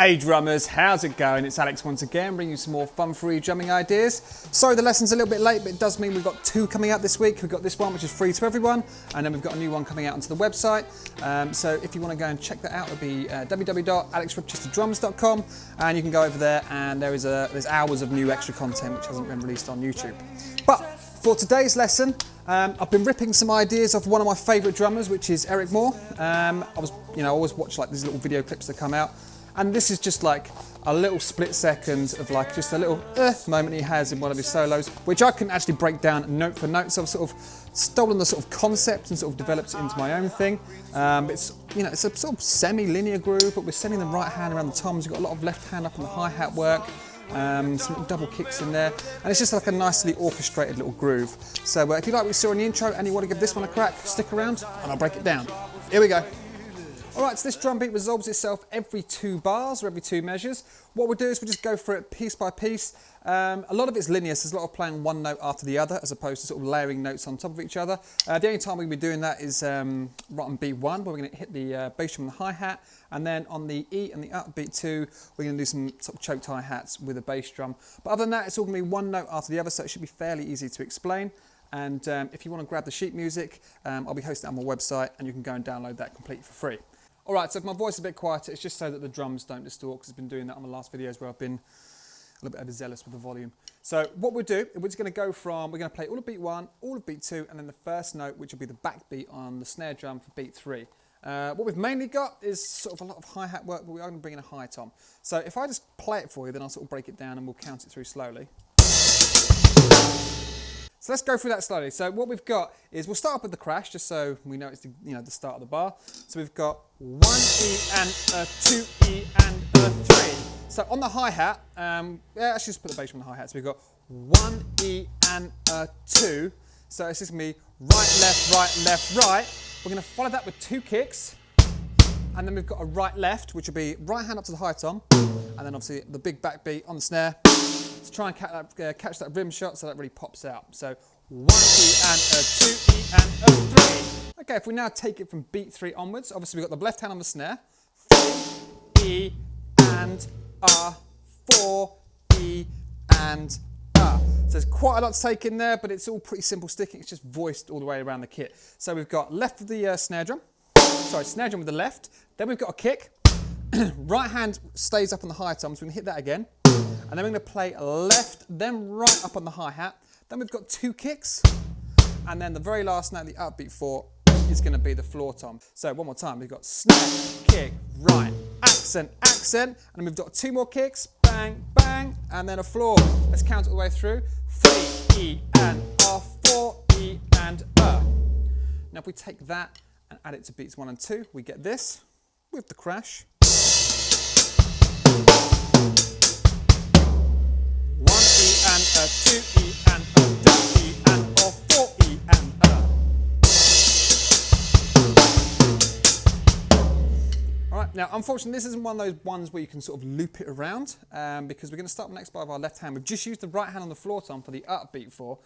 Hey drummers, how's it going? It's Alex once again, bringing you some more fun-free drumming ideas. Sorry the lesson's a little bit late, but it does mean we've got two coming out this week. We've got this one, which is free to everyone, and then we've got a new one coming out onto the website. So if you want to go and check that out, it'll be www.alexribchesterdrums.com, and you can go over there, and there's hours of new extra content which hasn't been released on YouTube. But for today's lesson, I've been ripping some ideas off one of my favourite drummers, which is Eric Moore. I always watch like these little video clips that come out. And this is just like a little split second of like just a little moment he has in one of his solos, which I can actually break down note for note. So I've sort of stolen the sort of concept and sort of developed it into my own thing. It's a sort of semi-linear groove, but we're sending the right hand around the toms. We've got a lot of left hand up on the hi-hat work, some little double kicks in there, and it's just like a nicely orchestrated little groove. So if you like what you saw in the intro and you want to give this one a crack, stick around and I'll break it down. Here we go. Alright, so this drum beat resolves itself every 2 bars or every 2 measures. What we'll do is we'll just go for it piece by piece. A lot of it's linear, so there's a lot of playing one note after the other as opposed to sort of layering notes on top of each other. The only time we'll be doing that is right on beat 1, where we're going to hit the bass drum and the hi-hat, and then on the E and the up beat 2, we're going to do some sort of choked hi-hats with a bass drum. But other than that, it's all going to be one note after the other, so it should be fairly easy to explain. And if you want to grab the sheet music, I'll be hosting it on my website, and you can go and download that completely for free. Alright, so if my voice is a bit quieter, it's just so that the drums don't distort, because I've been doing that on the last videos where I've been a little bit overzealous with the volume. So what we'll do, we're just going to go from, we're going to play all of beat 1, all of beat 2, and then the first note, which will be the backbeat on the snare drum for beat 3. What we've mainly got is sort of a lot of hi-hat work, but we are going to bring in a high tom. So if I just play it for you, then I'll sort of break it down and we'll count it through slowly. So let's go through that slowly. So what we've got is, we'll start off with the crash, just so we know it's the start of the bar. So we've got 1 E and a 2 E and a 3. So on the hi-hat, let's just put the bass drum on the hi-hat. So we've got 1 E and a 2. So it's just going to be right, left, right. We're going to follow that with 2 kicks. And then we've got a right, left, which will be right hand up to the high tom. And then obviously the big backbeat on the snare. To try and catch that rim shot so that really pops out. So 1 E and a 2 E and a 3. Okay, if we now take it from beat 3 onwards, obviously we've got the left hand on the snare. 3 E and a, 4 E and a. So there's quite a lot to take in there, but it's all pretty simple sticking. It's just voiced all the way around the kit. So we've got left of the snare drum. Sorry, snare drum with the left. Then we've got a kick. Right hand stays up on the high tom, so we're going to hit that again. And then we're going to play left, then right up on the hi-hat. Then we've got 2 kicks. And then the very last note, the upbeat 4, is going to be the floor tom. So one more time, we've got snare, kick, right, accent, accent. And then we've got 2 more kicks, bang, bang, and then a floor. Let's count it all the way through. 3 E and a, 4 E and a. Now if we take that and add it to beats 1 and 2, we get this with the crash. 1 E and a 2 E and a 3 E and a 4 E and a. Alright, now unfortunately this isn't one of those ones where you can sort of loop it around, because we're going to start the next bar of our left hand. We've just used the right hand on the floor tom for the upbeat 4.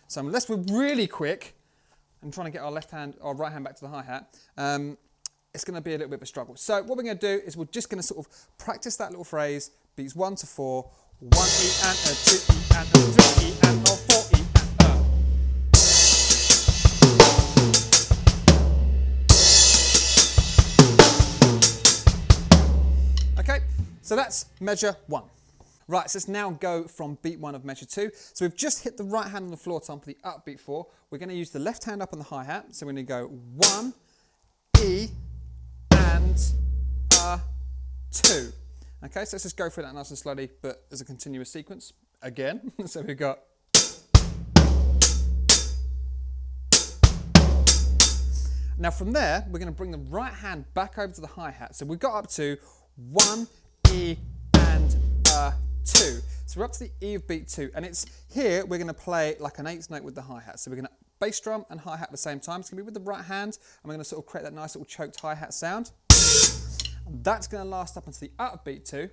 So unless we're really quick and trying to get our right hand back to the hi-hat, it's going to be a little bit of a struggle. So what we're going to do is we're just going to sort of practice that little phrase, beats 1 to 4, 1 E and a 2 E and a 3 E and a 4 E and a. Okay, so that's measure 1. Right, so let's now go from beat 1 of measure 2. So we've just hit the right hand on the floor tom for the upbeat 4. We're going to use the left hand up on the hi-hat. So we're going to go 1 E and a 2. Okay, so let's just go through that nice and slowly, but as a continuous sequence again. So we've got. Now from there, we're going to bring the right hand back over to the hi-hat. So we've got up to 1 E and a 2. So we're up to the E of beat 2, and it's here we're going to play like an 8th note with the hi-hat. So we're going to bass drum and hi-hat at the same time. It's going to be with the right hand, and we're going to sort of create that nice little choked hi-hat sound. And that's going to last up until the upbeat 2.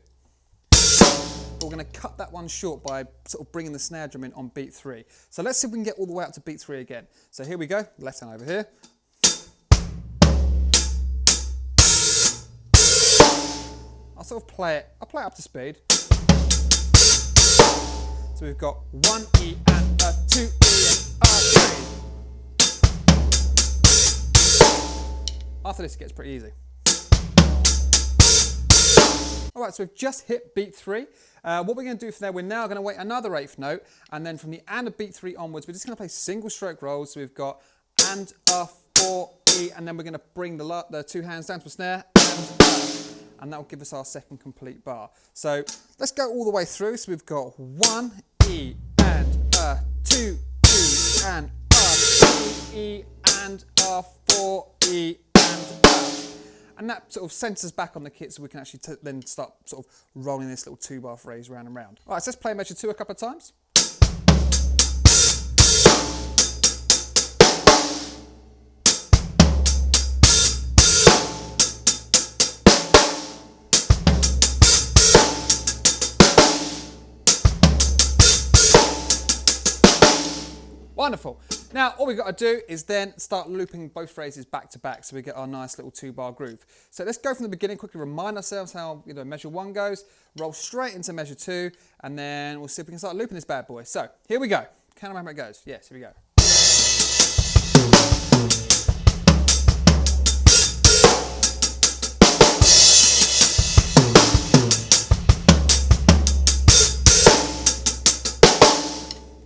But we're going to cut that one short by sort of bringing the snare drum in on beat 3. So let's see if we can get all the way up to beat 3 again. So here we go, left hand over here. I'll sort of play it up to speed. So we've got 1 E and a 2 E and a 3. After this it gets pretty easy. Alright, so we've just hit beat 3. What we're going to do from there, we're now going to wait another 8th note, and then from the and of beat 3 onwards, we're just going to play single stroke rolls. So we've got and a 4 E, and then we're going to bring the 2 hands down to a snare, and that will give us our second complete bar. So let's go all the way through. So we've got 1 E and a 2 E and a 3 E and a 4 E and a. And that sort of centres back on the kit, so we can actually then start sort of rolling this little 2-bar phrase round and round. All right, so let's play measure 2 a couple of times. Wonderful. Now, all we've got to do is then start looping both phrases back to back so we get our nice little 2-bar groove. So let's go from the beginning, quickly remind ourselves how measure 1 goes, roll straight into measure 2, and then we'll see if we can start looping this bad boy. So here we go. Count how it goes. Yes, here we go.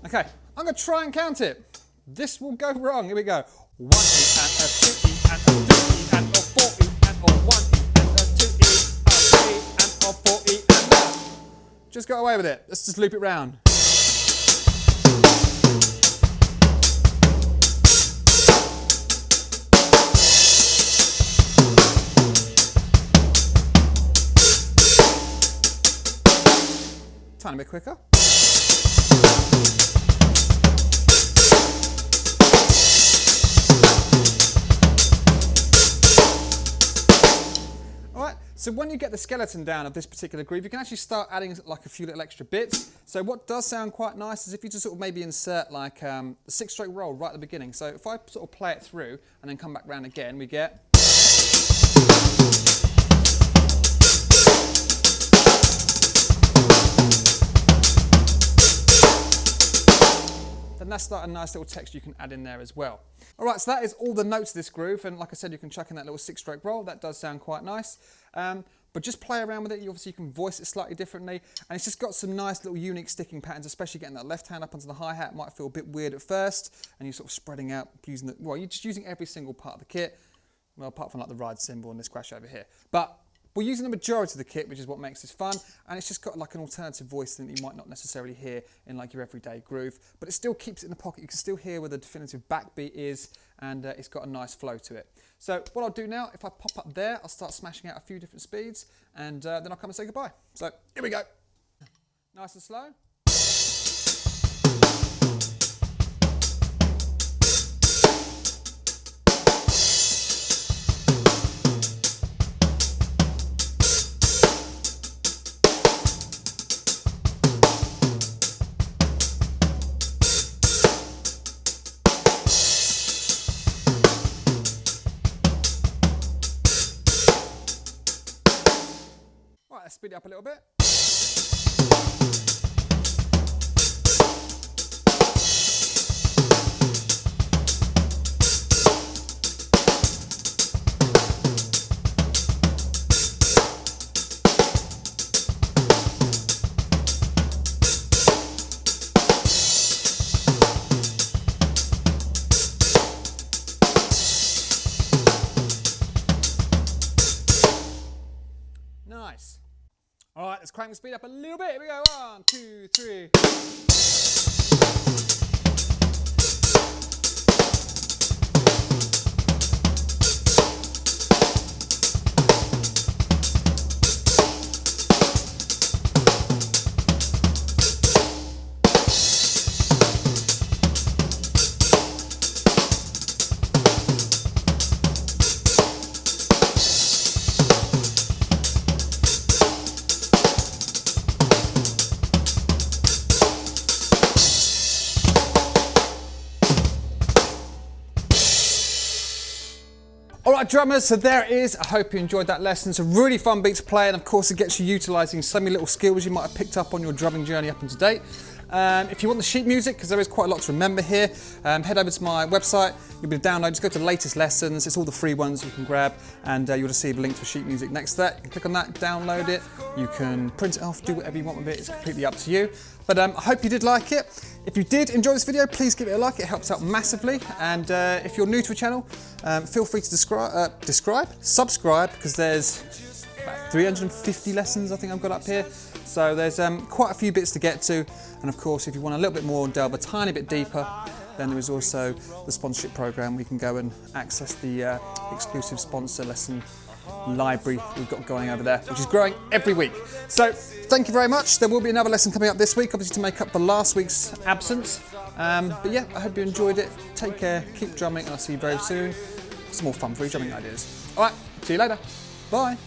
Okay, I'm going to try and count it. This will go wrong. Here we go. 1 E and a 2 E and a 3 E and a 4 E and a 1 E and a 2 E, a 3 and a 4 E and a. Just go away with it. Let's just loop it round. Tiny bit quicker. So when you get the skeleton down of this particular groove, you can actually start adding like a few little extra bits. So what does sound quite nice is if you just sort of maybe insert like a 6-stroke roll right at the beginning. So if I sort of play it through and then come back round again, we get. Then that's like a nice little text you can add in there as well. All right, so that is all the notes of this groove, and like I said, you can chuck in that little 6-stroke roll. That does sound quite nice. But just play around with it. Obviously, you can voice it slightly differently, and it's just got some nice little unique sticking patterns, especially getting that left hand up onto the hi-hat might feel a bit weird at first, and you're sort of spreading out using the, well, you're just using every single part of the kit, well, apart from like the ride cymbal and this crash over here. But we're using the majority of the kit, which is what makes this fun, and it's just got like an alternative voice that you might not necessarily hear in like your everyday groove, but it still keeps it in the pocket. You can still hear where the definitive backbeat is, and it's got a nice flow to it. So what I'll do now, if I pop up there, I'll start smashing out a few different speeds, and then I'll come and say goodbye. So here we go. Nice and slow. Let's speed it up a little bit. Nice. All right, let's crank the speed up a little bit. Here we go. 1, 2, 3. Alright drummers, so there it is. I hope you enjoyed that lesson. It's a really fun beat to play, and of course it gets you utilising so many little skills you might have picked up on your drumming journey up to date. If you want the sheet music, because there is quite a lot to remember here, head over to my website. You'll be able to download, just go to latest lessons. It's all the free ones you can grab, and you'll receive a link for sheet music next to that. You can click on that, download it. You can print it off, do whatever you want with it. It's completely up to you. But I hope you did like it. If you did enjoy this video, please give it a like. It helps out massively. And if you're new to a channel, feel free to subscribe, because there's about 350 lessons I think I've got up here. So there's quite a few bits to get to. And of course, if you want a little bit more and delve a tiny bit deeper, then there is also the sponsorship program. We can go and access the exclusive sponsor lesson library we've got going over there, which is growing every week. So thank you very much. There will be another lesson coming up this week, obviously to make up for last week's absence. But yeah, I hope you enjoyed it. Take care, keep drumming, and I'll see you very soon. Some more fun free drumming ideas. All right, see you later. Bye.